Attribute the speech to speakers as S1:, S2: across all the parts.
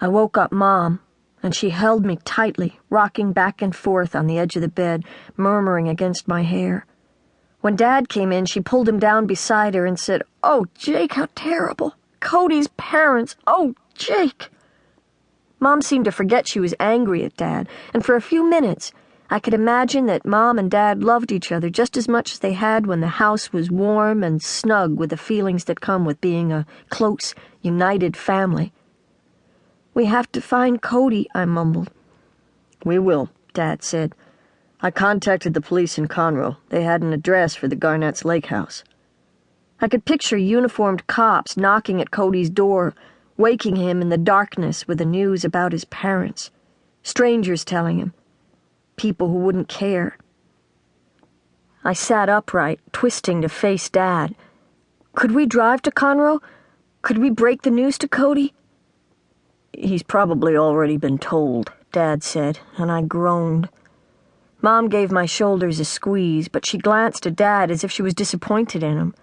S1: I woke up Mom, and she held me tightly, rocking back and forth on the edge of the bed, murmuring against my hair. When Dad came in, she pulled him down beside her and said, "Oh, Jake, how terrible. Cody's parents. Oh, Jake." Mom seemed to forget she was angry at Dad, and for a few minutes, I could imagine that Mom and Dad loved each other just as much as they had when the house was warm and snug with the feelings that come with being a close, united family. "We have to find Cody," I mumbled. "We will," Dad said. "I contacted the police in Conroe. They had an address for the Garnett's lake house." I could picture uniformed cops knocking at Cody's door, waking him in the darkness with the news about his parents. Strangers telling him. People who wouldn't care. I sat upright, twisting to face Dad. Could we drive to Conroe? Could we break the news to Cody? "He's probably already been told," Dad said, and I groaned. Mom gave my shoulders a squeeze, but she glanced at Dad as if she was disappointed in him.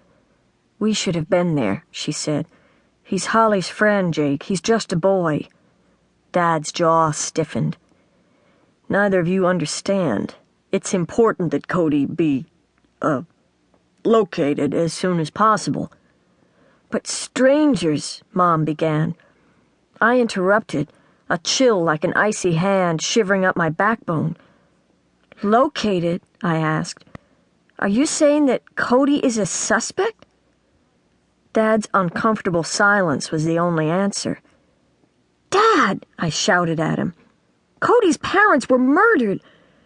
S1: "We should have been there," she said. "He's Holly's friend, Jake. He's just a boy." Dad's jaw stiffened. "Neither of you understand. It's important that Cody be, located as soon as possible." "But strangers," Mom began. I interrupted, a chill like an icy hand shivering up my backbone. "Located?" I asked. "Are you saying that Cody is a suspect?" Dad's uncomfortable silence was the only answer. "Dad!" I shouted at him. "Cody's parents were murdered.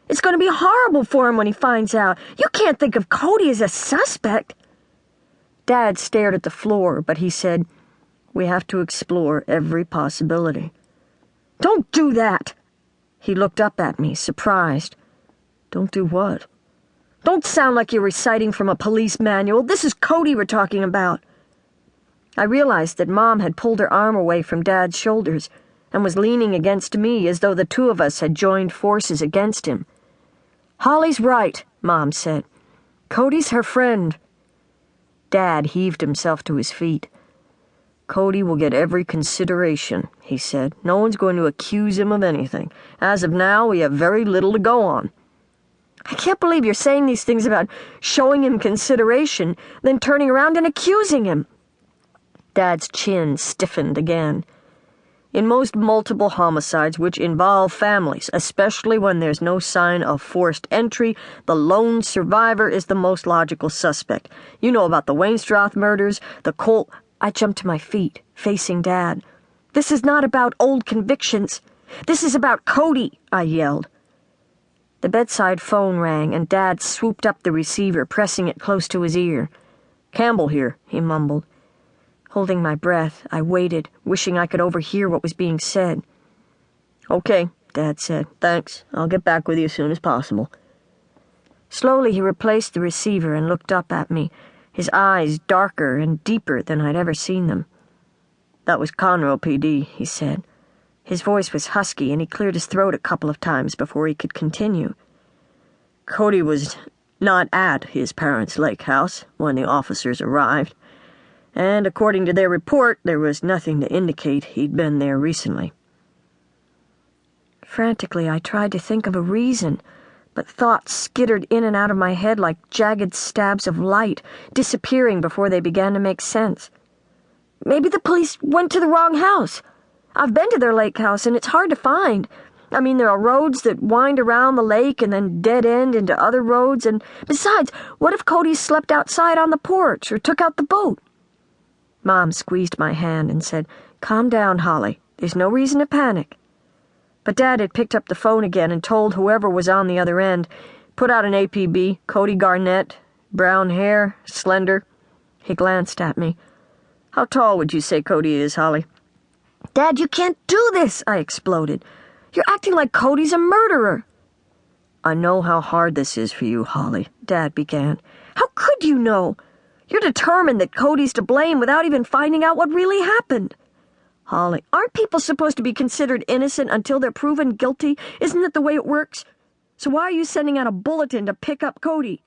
S1: It's going to be horrible for him when he finds out. You can't think of Cody as a suspect." Dad stared at the floor, but he said, "We have to explore every possibility." "Don't do that!" He looked up at me, surprised. "Don't do what?" "Don't sound like you're reciting from a police manual. This is Cody we're talking about." I realized that Mom had pulled her arm away from Dad's shoulders and was leaning against me as though the two of us had joined forces against him. "Holly's right," Mom said. "Cody's her friend." Dad heaved himself to his feet. "Cody will get every consideration," he said. "No one's going to accuse him of anything. As of now, we have very little to go on." "I can't believe you're saying these things about showing him consideration, then turning around and accusing him." Dad's chin stiffened again. "In most multiple homicides which involve families, especially when there's no sign of forced entry, the lone survivor is the most logical suspect. You know about the Wainstroth murders, the Colt—" I jumped to my feet, facing Dad. "This is not about old convictions. This is about Cody," I yelled. The bedside phone rang, and Dad swooped up the receiver, pressing it close to his ear. "Campbell here," he mumbled. Holding my breath, I waited, wishing I could overhear what was being said. "Okay," Dad said. "Thanks. I'll get back with you as soon as possible." Slowly he replaced the receiver and looked up at me, his eyes darker and deeper than I'd ever seen them. "That was Conroe PD," he said. His voice was husky, and he cleared his throat a couple of times before he could continue. "Cody was not at his parents' lake house when the officers arrived, and according to their report, there was nothing to indicate he'd been there recently." Frantically, I tried to think of a reason, but thoughts skittered in and out of my head like jagged stabs of light, disappearing before they began to make sense. Maybe the police went to the wrong house. I've been to their lake house, and it's hard to find. I mean, there are roads that wind around the lake and then dead end into other roads, and besides, what if Cody slept outside on the porch or took out the boat? Mom squeezed my hand and said, "Calm down, Holly. There's no reason to panic." But Dad had picked up the phone again and told whoever was on the other end, "Put out an APB, Cody Garnett, brown hair, slender." He glanced at me. "How tall would you say Cody is, Holly?" "Dad, you can't do this," I exploded. "You're acting like Cody's a murderer." "I know how hard this is for you, Holly," Dad began. "How could you know? You're determined that Cody's to blame without even finding out what really happened." "Holly, aren't people supposed to be considered innocent until they're proven guilty? Isn't that the way it works? So why are you sending out a bulletin to pick up Cody?"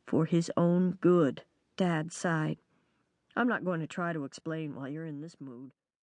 S1: "For his own good," Dad sighed. "I'm not going to try to explain while you're in this mood."